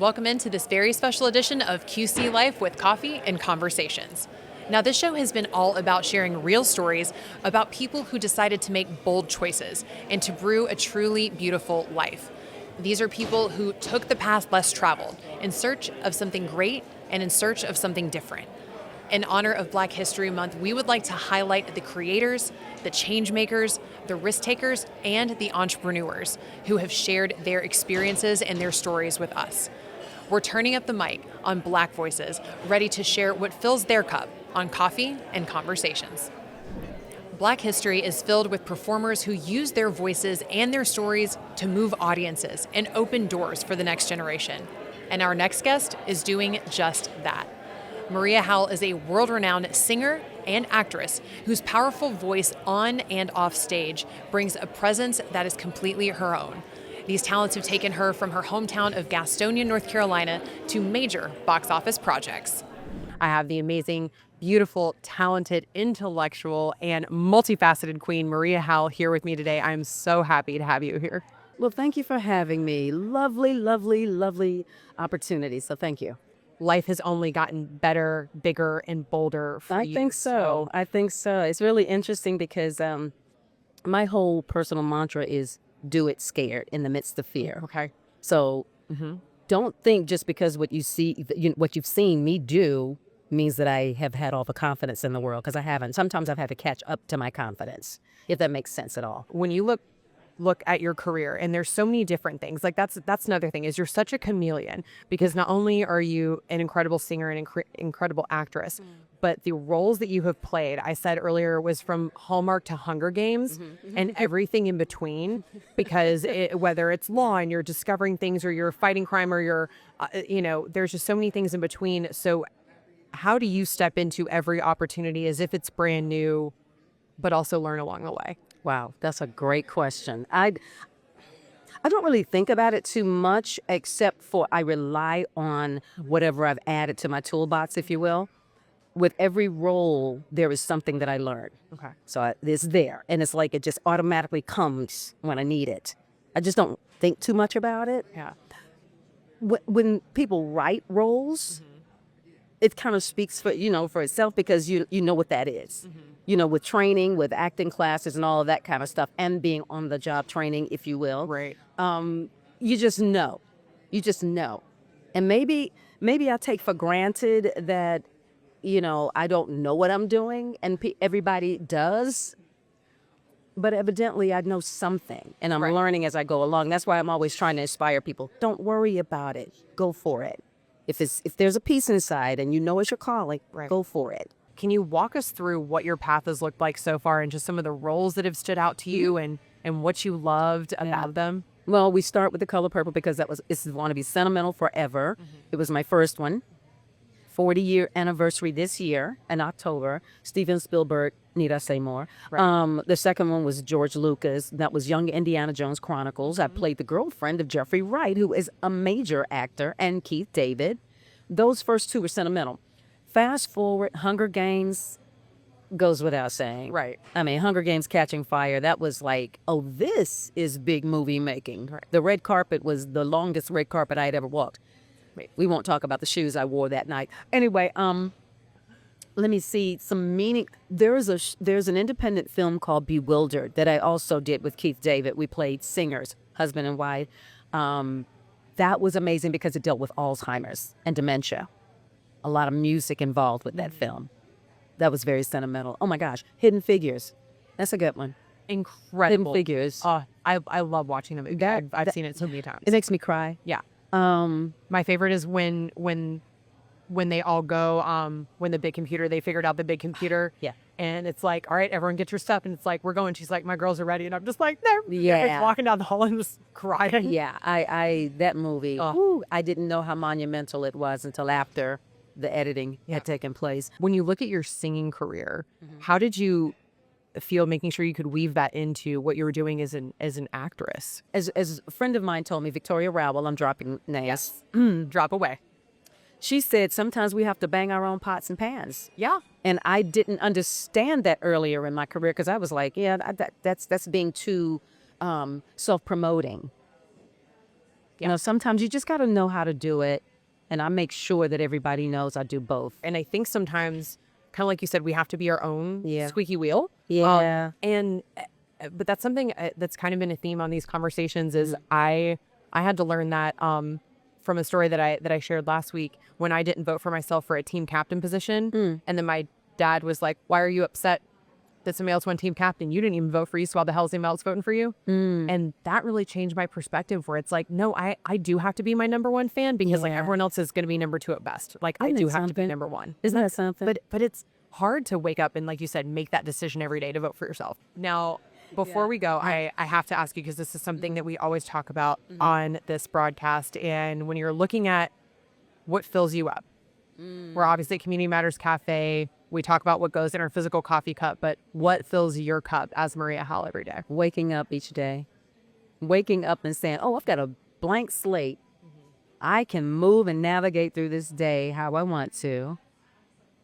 Welcome into this very special edition of QC Life with Coffee and Conversations. Now, this show has been all about sharing real stories about people who decided to make bold choices and to brew a truly beautiful life. These are people who took the path less traveled in search of something great and in search of something different. In honor of Black History Month, we would like to highlight the creators, the change makers, the risk takers, and the entrepreneurs who have shared their experiences and their stories with us. We're turning up the mic on Black voices, ready to share what fills their cup on Coffee and Conversations. Black history is filled with performers who use their voices and their stories to move audiences and open doors for the next generation. And our next guest is doing just that. Maria Howell is a world-renowned singer and actress whose powerful voice on and off stage brings a presence that is completely her own. These talents have taken her from her hometown of Gastonia, North Carolina, to major box office projects. I have the amazing, beautiful, talented, intellectual, and multifaceted queen, Maria Howell, here with me today. I'm so happy to have you here. Well, thank you for having me. Lovely, lovely, lovely opportunity. So thank you. Life has only gotten better, bigger, and bolder for you. I think so. I think so. It's really interesting because my whole personal mantra is do it scared in the midst of fear. Okay. So don't think just because what you see, what you've seen me do means that I have had all the confidence in the world, because I haven't. Sometimes I've had to catch up to my confidence, if that makes sense at all. When you look at your career, and there's so many different things, like that's another thing, is you're such a chameleon, because not only are you an incredible singer and incredible actress, but the roles that you have played, I said earlier, was from Hallmark to Hunger Games and everything in between, because whether it's law and you're discovering things, or you're fighting crime, or you're there's just so many things in between. So how do you step into every opportunity as if it's brand new, but also learn along the way? Wow, that's a great question. I don't really think about it too much, except for I rely on whatever I've added to my toolbox, if you will. With every role, there is something that I learn. Okay. So it's there, and it's like it just automatically comes when I need it. I just don't think too much about it. Yeah. When people write roles, it kind of speaks for itself, because you know what that is. With training, with acting classes and all of that kind of stuff, and being on the job training, if you will. Right. You just know. And maybe I take for granted that, I don't know what I'm doing, and everybody does. But evidently I know something, and I'm learning as I go along. That's why I'm always trying to inspire people. Don't worry about it. Go for it. If there's a piece inside and you know it's your calling, go for it. Can you walk us through what your path has looked like so far, and just some of the roles that have stood out to you, and what you loved about them? Well, we start with The Color Purple, because it's going to be sentimental forever. It was my first one. 40-year anniversary this year in October. Steven Spielberg, need I say more? Right. The second one was George Lucas. That was Young Indiana Jones Chronicles. I played the girlfriend of Jeffrey Wright, who is a major actor, and Keith David. Those first two were sentimental. Fast forward, Hunger Games goes without saying. Right. I mean, Hunger Games Catching Fire, that was like, oh, this is big movie making. Right. The red carpet was the longest red carpet I had ever walked. We won't talk about the shoes I wore that night. Anyway, let me see some meaning. There's an independent film called Bewildered that I also did with Keith David. We played singers, husband and wife. That was amazing because it dealt with Alzheimer's and dementia. A lot of music involved with that film. That was very sentimental. Oh my gosh, Hidden Figures. That's a good one. Incredible. Hidden Figures. I love watching them. I've seen it so many times. It makes me cry. Yeah. My favorite is when they all go, when the big computer, they figured out the big computer. Yeah. And it's like, all right, everyone get your stuff. And it's like, we're going. She's like, my girls are ready. And I'm just like, there. Yeah. Like walking down the hall and just crying. Yeah. That movie, I didn't know how monumental it was until after the editing had taken place. When you look at your singing career, how did you feel making sure you could weave that into what you were doing as an actress? As a friend of mine told me, Victoria Rowell, I'm dropping names. Drop away. She said sometimes we have to bang our own pots and pans. Yeah. And I didn't understand that earlier in my career, because I was like, that's being too self-promoting. You know, sometimes you just got to know how to do it. And I make sure that everybody knows I do both. And I think sometimes, kind of like you said, we have to be our own squeaky wheel. Yeah. But that's something that's kind of been a theme on these conversations is I had to learn that from a story that I shared last week when I didn't vote for myself for a team captain position. And then my dad was like, why are you upset that somebody else won team captain? You didn't even vote for you, so why the hell is somebody else voting for you? And that really changed my perspective where it's like, no, I do have to be my number one fan because like everyone else is going to be number two at best. Like I do have to be number one. Isn't that something? But it's hard to wake up and, like you said, make that decision every day to vote for yourself. Now, before we go, I have to ask you, because this is something that we always talk about on this broadcast. And when you're looking at what fills you up, we're obviously at Community Matters Cafe. We talk about what goes in our physical coffee cup, but what fills your cup as Maria Howell every day? Waking up each day. Waking up and saying, oh, I've got a blank slate. I can move and navigate through this day how I want to.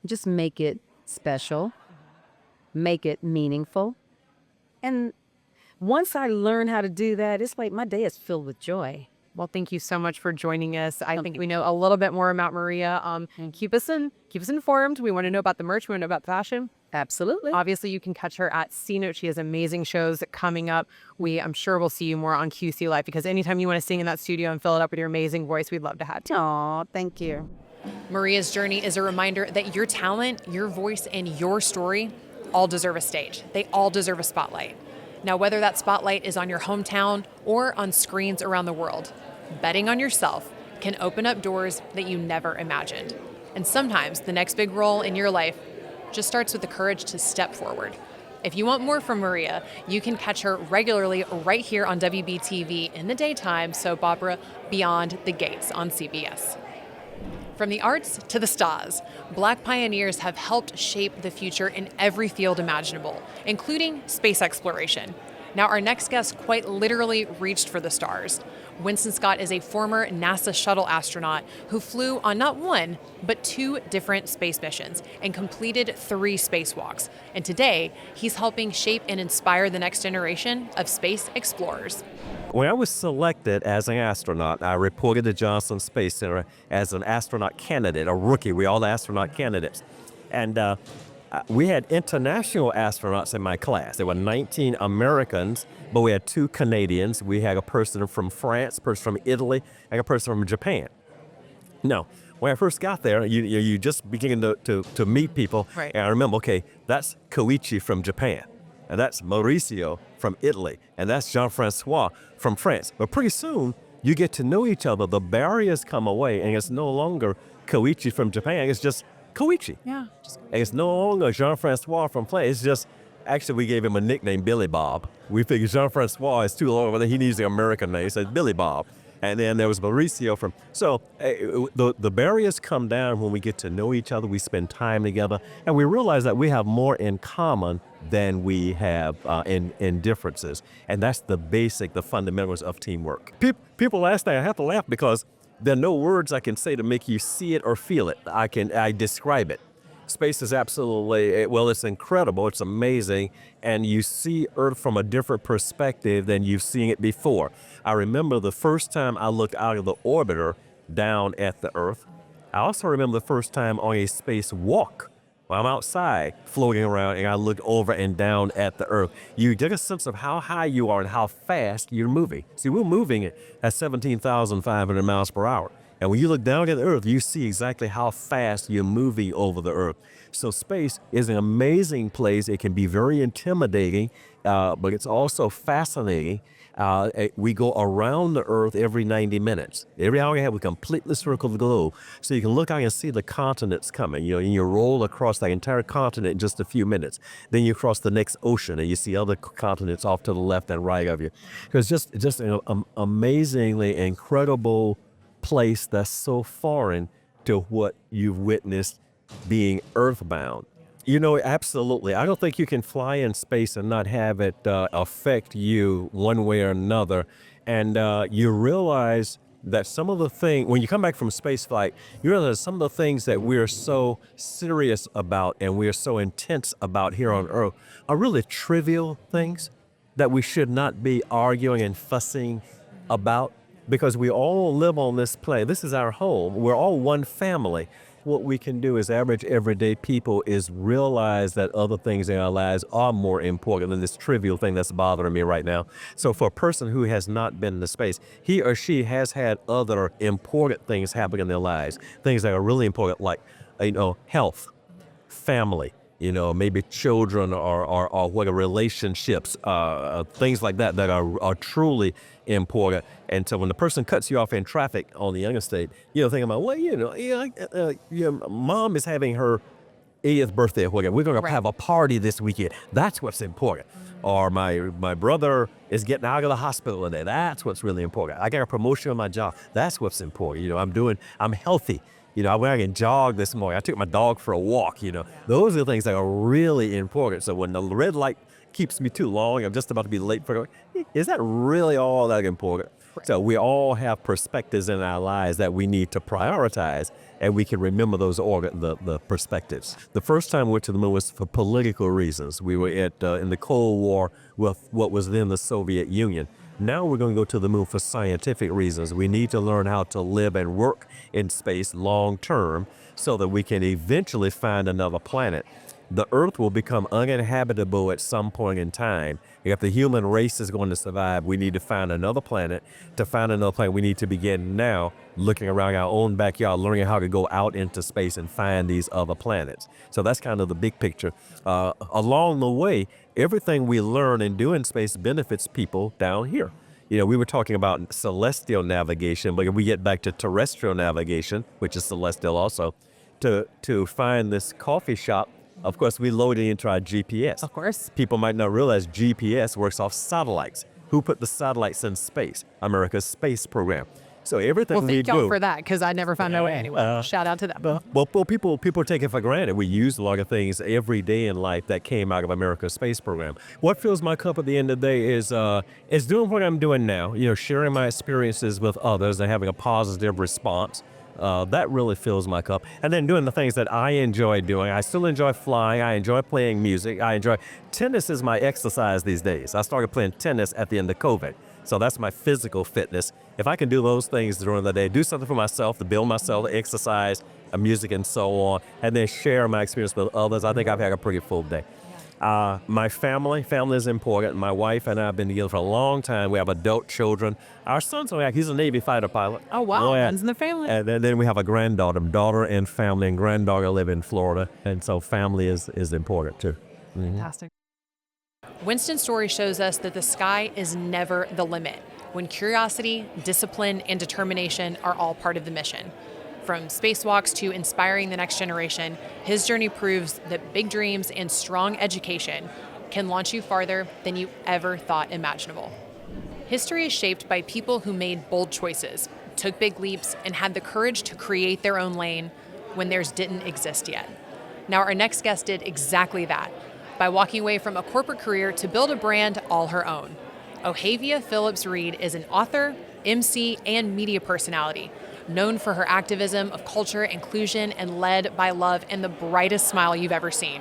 Just make it special. Make it meaningful. And once I learn how to do that, it's like my day is filled with joy. Well, thank you so much for joining us. I think we know a little bit more about Maria. Keep us informed. We want to know about the merch. We want to know about the fashion. Absolutely. Obviously, you can catch her at C-Note. She has amazing shows coming up. I'm sure we'll see you more on QC Live, because anytime you want to sing in that studio and fill it up with your amazing voice, we'd love to have you. Aw, thank you. Maria's journey is a reminder that your talent, your voice, and your story all deserve a stage. They all deserve a spotlight. Now, whether that spotlight is on your hometown or on screens around the world, betting on yourself can open up doors that you never imagined. And sometimes the next big role in your life just starts with the courage to step forward. If you want more from Maria, you can catch her regularly right here on WBTV in the daytime soap opera Beyond the Gates on CBS. From the arts to the stars, Black pioneers have helped shape the future in every field imaginable, including space exploration. Now, our next guest quite literally reached for the stars. Winston Scott is a former NASA shuttle astronaut who flew on not one, but 2 different space missions and completed 3 spacewalks. And today, he's helping shape and inspire the next generation of space explorers. When I was selected as an astronaut, I reported to Johnson Space Center as an astronaut candidate, a rookie. We all astronaut candidates. And we had international astronauts in my class. There were 19 Americans, but we had 2 Canadians. We had a person from France, a person from Italy, and a person from Japan. Now, when I first got there, you just begin to meet people. Right. And I remember, okay, that's Koichi from Japan. And that's Mauricio from Italy. And that's Jean-Francois from France. But pretty soon, you get to know each other. The barriers come away, and it's no longer Koichi from Japan. It's just Koichi. Yeah. And it's no longer Jean-Francois from France. It's just, actually, we gave him a nickname, Billy Bob. We figured Jean-Francois is too long, but he needs the American name, so it's Billy Bob. And then there was Mauricio from, so the barriers come down when we get to know each other, we spend time together, and we realize that we have more in common than we have in differences. And that's the fundamentals of teamwork. People last night, I have to laugh because there are no words I can say to make you see it or feel it. I describe it. Space is absolutely, well, it's incredible, it's amazing, and you see Earth from a different perspective than you've seen it before. I remember the first time I looked out of the orbiter down at the Earth. I also remember the first time on a spacewalk, when I'm outside floating around and I looked over and down at the Earth. You get a sense of how high you are and how fast you're moving. See, we're moving at 17,500 miles per hour. And when you look down at the Earth, you see exactly how fast you're moving over the Earth. So space is an amazing place. It can be very intimidating, but it's also fascinating. We go around the Earth every 90 minutes. Every hour we have, we completely circle the globe. So you can look out and see the continents coming. You know, and you roll across that entire continent in just a few minutes. Then you cross the next ocean and you see other continents off to the left and right of you. It's just an amazingly incredible place that's so foreign to what you've witnessed being earthbound. You know, absolutely. I don't think you can fly in space and not have it affect you one way or another. And you realize that some of the things, when you come back from space flight, you realize some of the things that we're so serious about and we're so intense about here on Earth are really trivial things that we should not be arguing and fussing about. because we all live on this plane. This is our home. We're all one family. What we can do as average everyday people is realize that other things in our lives are more important than this trivial thing that's bothering me right now. So for a person who has not been in the space, he or she has had other important things happen in their lives, things that are really important, like, health, family, maybe children or what are relationships, things like that are truly important. And so when the person cuts you off in traffic on the interstate, thinking about, mom is having her 80th birthday or whatever. We're going to have a party this weekend. That's what's important. Or my brother is getting out of the hospital today. That's what's really important. I got a promotion on my job. That's what's important. I'm healthy. I went out and jogged this morning. I took my dog for a walk. Those are the things that are really important. So when the red light keeps me too long, I'm just about to be late for it. Is that really all that important? Right. So we all have perspectives in our lives that we need to prioritize, and we can remember those the perspectives. The first time we went to the moon was for political reasons. We were in the Cold War with what was then the Soviet Union. Now we're going to go to the moon for scientific reasons. We need to learn how to live and work in space long term so that we can eventually find another planet. The Earth will become uninhabitable at some point in time. If the human race is going to survive, we need to find another planet. To find another planet, we need to begin now looking around our own backyard, learning how to go out into space and find these other planets. So that's kind of the big picture. Along the way, everything we learn and do in space benefits people down here. We were talking about celestial navigation, but if we get back to terrestrial navigation, which is celestial also, to find this coffee shop, of course, we load it into our GPS. Of course. People might not realize GPS works off satellites. Who put the satellites in space? America's space program. So everything we do. Well, thank y'all for that, because I never found no way anyway. Shout out to them. Well, people take it for granted. We use a lot of things every day in life that came out of America's space program. What fills my cup at the end of the day is doing what I'm doing now. Sharing my experiences with others and having a positive response. That really fills my cup. And then doing the things that I enjoy doing. I still enjoy flying. I enjoy playing music. Tennis is my exercise these days. I started playing tennis at the end of COVID. So that's my physical fitness. If I can do those things during the day, do something for myself, to build myself, exercise, music and so on, and then share my experience with others, I think I've had a pretty full day. My family is important. My wife and I have been together for a long time. We have adult children. Our son's he's a Navy fighter pilot. Oh, wow. Runs in the family. And then we have a daughter and family, and granddaughter live in Florida. And so family is important too. Mm-hmm. Fantastic. Winston's story shows us that the sky is never the limit, when curiosity, discipline, and determination are all part of the mission. From spacewalks to inspiring the next generation, his journey proves that big dreams and strong education can launch you farther than you ever thought imaginable. History is shaped by people who made bold choices, took big leaps, and had the courage to create their own lane when theirs didn't exist yet. Now, our next guest did exactly that by walking away from a corporate career to build a brand all her own. Ohavia Phillips-Reed is an author, MC, and media personality, known for her activism of culture, inclusion, and led by love and the brightest smile you've ever seen.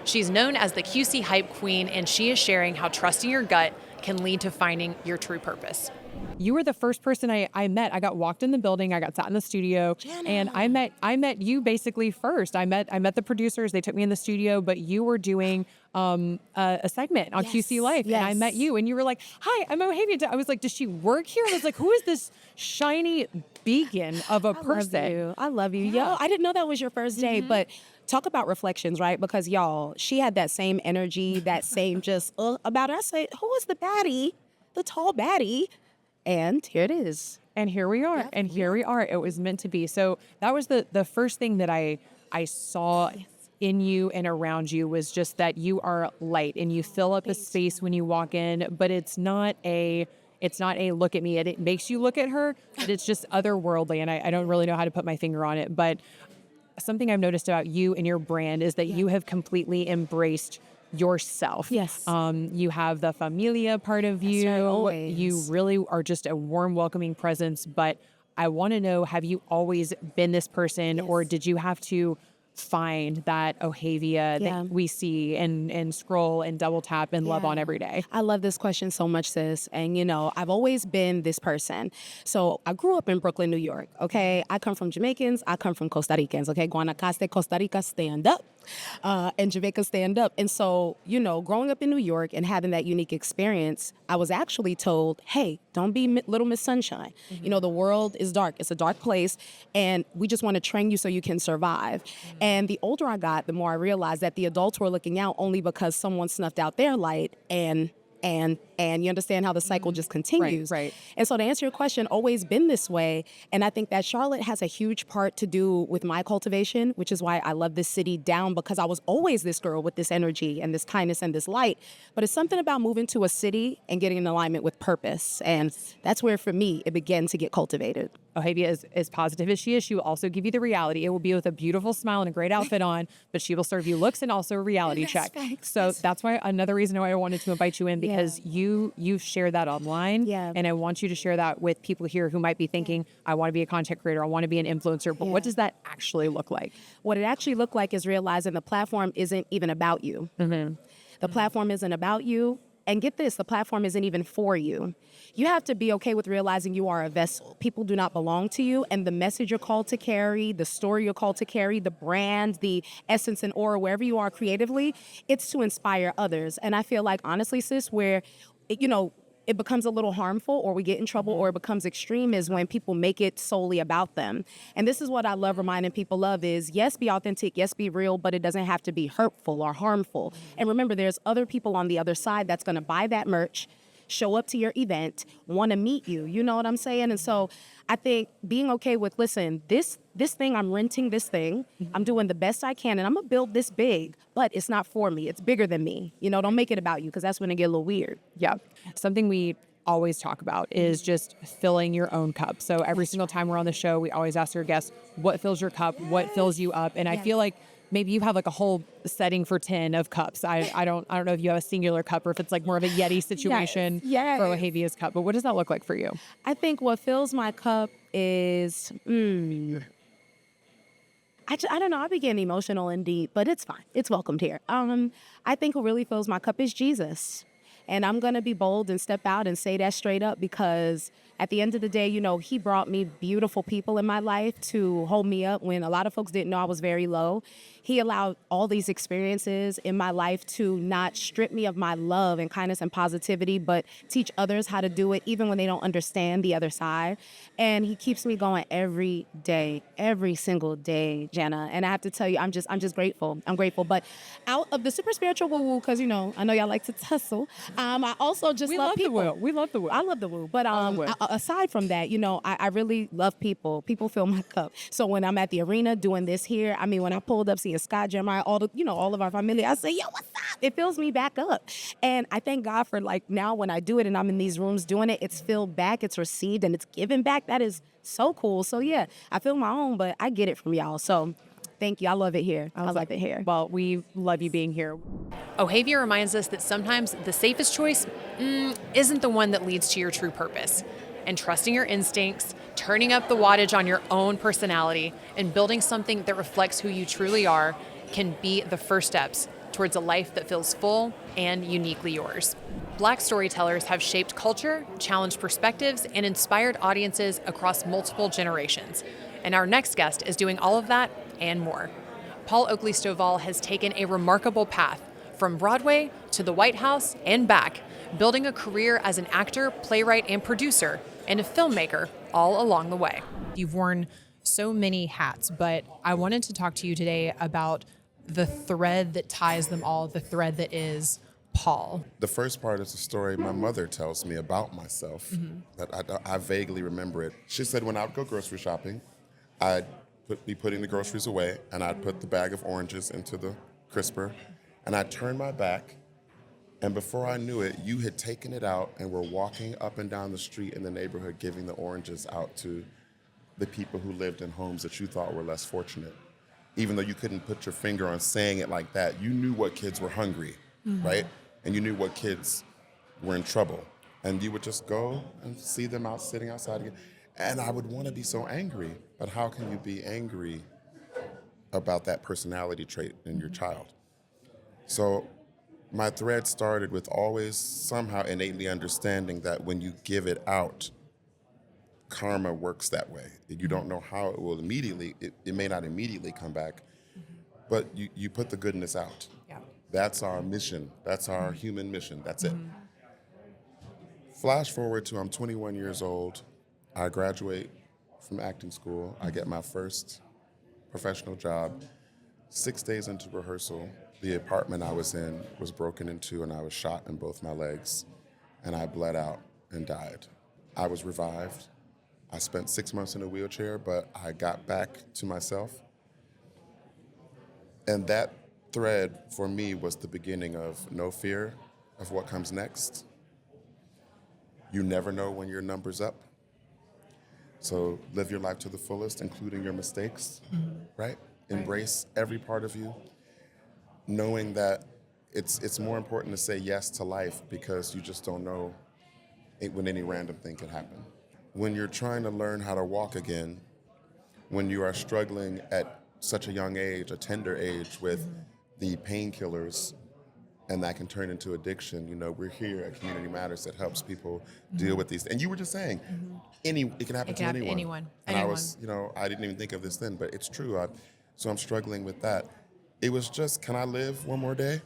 She's known as the QC Hype Queen, and she is sharing how trusting your gut can lead to finding your true purpose. You were the first person I met. I got walked in the building. I got sat in the studio, Jenna. And I met you basically first. I met the producers. They took me in the studio, but you were doing a segment on QC Life, and I met you, and you were like, "Hi, I'm Ohavia." I was like, "Does she work here?" I was like, "Who is this shiny beacon of a person?" I love you. Yeah. Yo, I didn't know that was your first day, but talk about reflections, right? Because y'all, she had that same energy, that same just about her. I said, who is the baddie, the tall baddie? And here it is. And here we are. And here we are. It was meant to be. So that was the first thing that I saw in you and around you, was just that you are light and you fill up a space when you walk in, but it's not a look at me. It makes you look at her, but it's just otherworldly. And I don't really know how to put my finger on it, but something I've noticed about you and your brand is that you have completely embraced yourself. Yes. You have the familia part of you. Right, always. You really are just a warm, welcoming presence. But I want to know, have you always been this person, or did you have to find that Ohavia that we see and scroll and double tap and love on every day? I love this question so much, sis. And, I've always been this person. So I grew up in Brooklyn, New York, okay? I come from Jamaicans. I come from Costa Ricans, okay? Guanacaste, Costa Rica, stand up. And Jamaica, stand up. And so, growing up in New York and having that unique experience, I was actually told, hey, don't be Little Miss Sunshine. The world is dark. It's a dark place. And we just want to train you so you can survive. And the older I got, the more I realized that the adults were looking out only because someone snuffed out their light, and you understand how the cycle just continues. Right. And so to answer your question, always been this way. And I think that Charlotte has a huge part to do with my cultivation, which is why I love this city down, because I was always this girl with this energy and this kindness and this light. But it's something about moving to a city and getting in alignment with purpose. And that's where, for me, it began to get cultivated. Ohavia is positive as she is. She will also give you the reality. It will be with a beautiful smile and a great outfit on, but she will serve you looks and also a reality check. So that's why another reason why I wanted to invite you in, because you share that online. And I want you to share that with people here who might be thinking, I want to be a content creator, I want to be an influencer, but what does that actually look like? What it actually looked like is realizing the platform isn't even about you. The platform isn't about you. And get this, the platform isn't even for you. You have to be okay with realizing you are a vessel. People do not belong to you, and the message you're called to carry, the story you're called to carry, the brand, the essence and aura, wherever you are creatively, it's to inspire others. And I feel like, honestly, sis, where, it becomes a little harmful or we get in trouble or it becomes extreme is when people make it solely about them. And this is what I love reminding people of is, yes, be authentic, yes, be real, but it doesn't have to be hurtful or harmful. And remember, there's other people on the other side that's going to buy that merch, show up to your event, want to meet you. You know what I'm saying? And so I think being okay with, listen, this thing, I'm renting this thing. I'm doing the best I can, and I'm going to build this big, but it's not for me. It's bigger than me. Don't make it about you, because that's when it get a little weird. Yeah. Something we always talk about is just filling your own cup. So every single time we're on the show, we always ask our guests, what fills your cup? What fills you up? And I feel like maybe you have like a whole setting for 10 of cups. I don't know if you have a singular cup or if it's like more of a Yeti situation for Ohavia's cup, but what does that look like for you? I think what fills my cup is, I don't know. I be getting emotional and deep, but it's fine. It's welcomed here. I think what really fills my cup is Jesus. And I'm going to be bold and step out and say that straight up, because at the end of the day, he brought me beautiful people in my life to hold me up when a lot of folks didn't know I was very low. He allowed all these experiences in my life to not strip me of my love and kindness and positivity, but teach others how to do it even when they don't understand the other side. And he keeps me going every day, every single day, Jenna. And I have to tell you, I'm just grateful. I'm grateful. But out of the super spiritual woo-woo, because, I know y'all like to tussle, I also just love people. We love the woo. I love the woo. But aside from that, I really love people. People fill my cup. So when I'm at the arena doing this here, when I pulled up seeing Scott, Jeremiah, all of our family, I say, yo, what's up? It fills me back up. And I thank God for, now when I do it and I'm in these rooms doing it, it's filled back, it's received, and it's given back. That is so cool. So yeah, I feel my own, but I get it from y'all. So thank you. I love it here. I love it here. Well, we love you being here. Ohavia reminds us that sometimes the safest choice isn't the one that leads to your true purpose. And trusting your instincts, turning up the wattage on your own personality, and building something that reflects who you truly are can be the first steps towards a life that feels full and uniquely yours. Black storytellers have shaped culture, challenged perspectives, and inspired audiences across multiple generations. And our next guest is doing all of that and more. Paul Oakley Stovall has taken a remarkable path from Broadway to the White House and back, building a career as an actor, playwright, and producer, and a filmmaker all along the way. You've worn so many hats, but I wanted to talk to you today about the thread that ties them all, the thread that is Paul. The first part is a story my mother tells me about myself that I vaguely remember it. She said when I would go grocery shopping, I'd be putting the groceries away, and I'd put the bag of oranges into the crisper, and I'd turn my back, and before I knew it, you had taken it out and were walking up and down the street in the neighborhood giving the oranges out to the people who lived in homes that you thought were less fortunate. Even though you couldn't put your finger on saying it like that, you knew what kids were hungry, right? And you knew what kids were in trouble. And you would just go and see them out sitting outside again. And I would want to be so angry, but how can you be angry about that personality trait in your child. So my thread started with always somehow innately understanding that when you give it out, karma works that way. You don't know how it will immediately, it may not immediately come back, but you put the goodness out. Yeah. That's our mission. That's our human mission. That's it. Flash forward to I'm 21 years old. I graduate from acting school. I get my first professional job. 6 days into rehearsal, the apartment I was in was broken into and I was shot in both my legs and I bled out and died. I was revived. I spent 6 months in a wheelchair, but I got back to myself. And that thread for me was the beginning of no fear of what comes next. You never know when your number's up. So live your life to the fullest, including your mistakes, right? Embrace every part of you, knowing that it's more important to say yes to life because you just don't know when any random thing can happen. When you're trying to learn how to walk again, when you are struggling at such a young age, a tender age, with the painkillers, and that can turn into addiction. You know, we're here at Community Matters that helps people deal with these. And you were just saying, it can happen to anyone. And I was, I didn't even think of this then, but it's true. So I'm struggling with that. It was just, can I live one more day?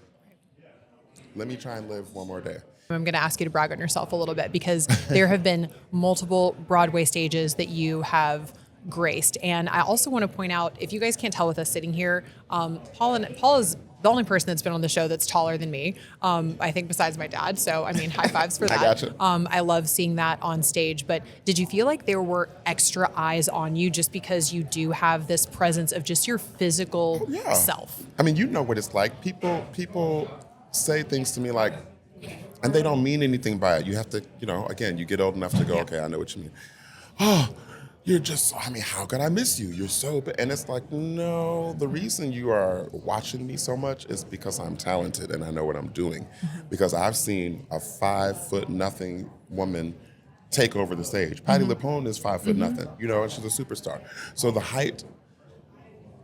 Let me try and live one more day. I'm going to ask you to brag on yourself a little bit because there have been multiple Broadway stages that you have graced. And I also want to point out, if you guys can't tell with us sitting here, Paul is the only person that's been on the show that's taller than me, I think besides my dad. So, I mean, high fives for that. I gotcha. I love seeing that on stage. But did you feel like there were extra eyes on you just because you do have this presence of just your physical self? I mean, you know what it's like. People say things to me like, and they don't mean anything by it. You have to, again, you get old enough to go, okay, I know what you mean. Oh, you're just, how could I miss you? You're so bad. And it's like, no, the reason you are watching me so much is because I'm talented and I know what I'm doing. Because I've seen a 5'0" woman take over the stage. Patti LuPone is 5'0" and she's a superstar. So the height,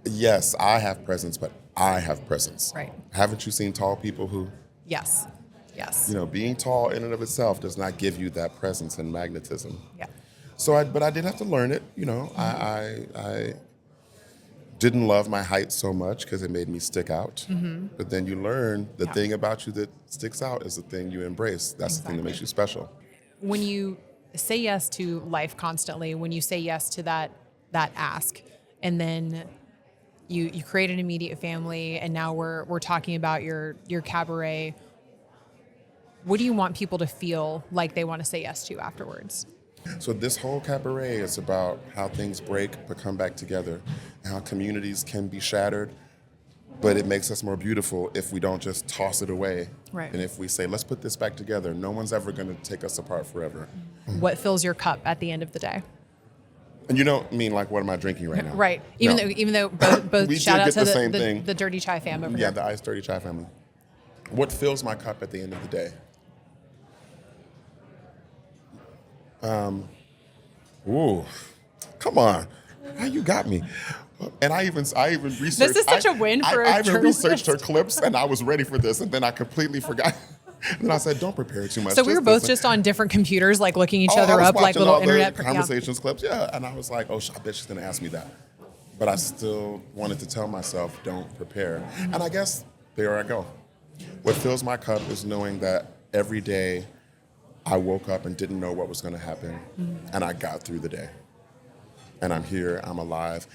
yes, I have presence, but I have presence. Right. Haven't you seen tall people who? Yes. Being tall in and of itself does not give you that presence and magnetism. Yeah. So, but I did have to learn it. I didn't love my height so much because it made me stick out. But then you learn the thing about you that sticks out is the thing you embrace. That's the thing that makes you special. When you say yes to life constantly, when you say yes to that ask, and then you create an immediate family, and now we're talking about your cabaret. What do you want people to feel like they want to say yes to afterwards? So this whole cabaret is about how things break but come back together, and how communities can be shattered, but it makes us more beautiful if we don't just toss it away. Right. And if we say, let's put this back together, no one's ever going to take us apart forever. What fills your cup at the end of the day? And you don't mean like, what am I drinking right now? Right. Even though both we shout out to the the Dirty Chai fam over here. Yeah, the Iced Dirty Chai family. What fills my cup at the end of the day? Ooh, come on. Now you got me. And I even researched. This is such a win for a I even journalist. researched her clips, and I was ready for this, and then I completely forgot. And then I said, "Don't prepare too much." So we were both just on different computers, like looking each other up, like little internet conversations clips. Yeah, and I was like, "Oh, I bet she's gonna ask me that," but I still wanted to tell myself, "Don't prepare." And I guess there I go. What fills my cup is knowing that every day I woke up and didn't know what was going to happen, and I got through the day. And I'm here, I'm alive,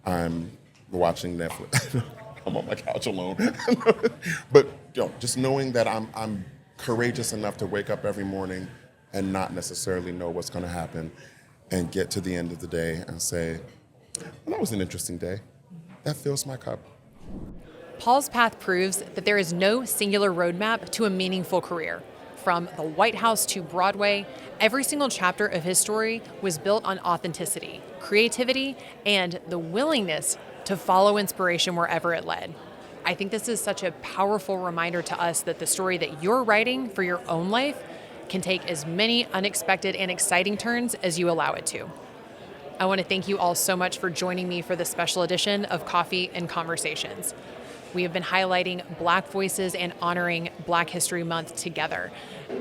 I'm watching Netflix. I'm on my couch alone. But just knowing that I'm courageous enough to wake up every morning and not necessarily know what's going to happen, and get to the end of the day and say, well, that was an interesting day. That fills my cup. Paul's path proves that there is no singular roadmap to a meaningful career. From the White House to Broadway, every single chapter of his story was built on authenticity, creativity, and the willingness to follow inspiration wherever it led. I think this is such a powerful reminder to us that the story that you're writing for your own life can take as many unexpected and exciting turns as you allow it to. I want to thank you all so much for joining me for this special edition of Coffee and Conversations. We have been highlighting Black voices and honoring Black History Month together.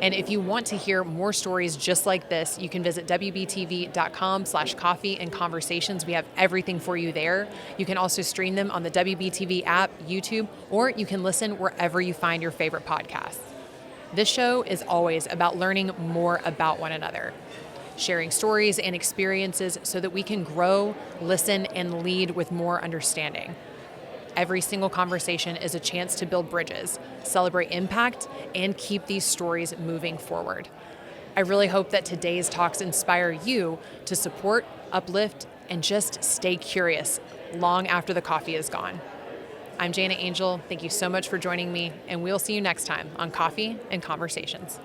And if you want to hear more stories just like this, you can visit WBTV.com/coffee and conversations. We have everything for you there. You can also stream them on the WBTV app, YouTube, or you can listen wherever you find your favorite podcasts. This show is always about learning more about one another, sharing stories and experiences so that we can grow, listen, and lead with more understanding. Every single conversation is a chance to build bridges, celebrate impact, and keep these stories moving forward. I really hope that today's talks inspire you to support, uplift, and just stay curious long after the coffee is gone. I'm Jana Angel. Thank you so much for joining me, and we'll see you next time on Coffee and Conversations.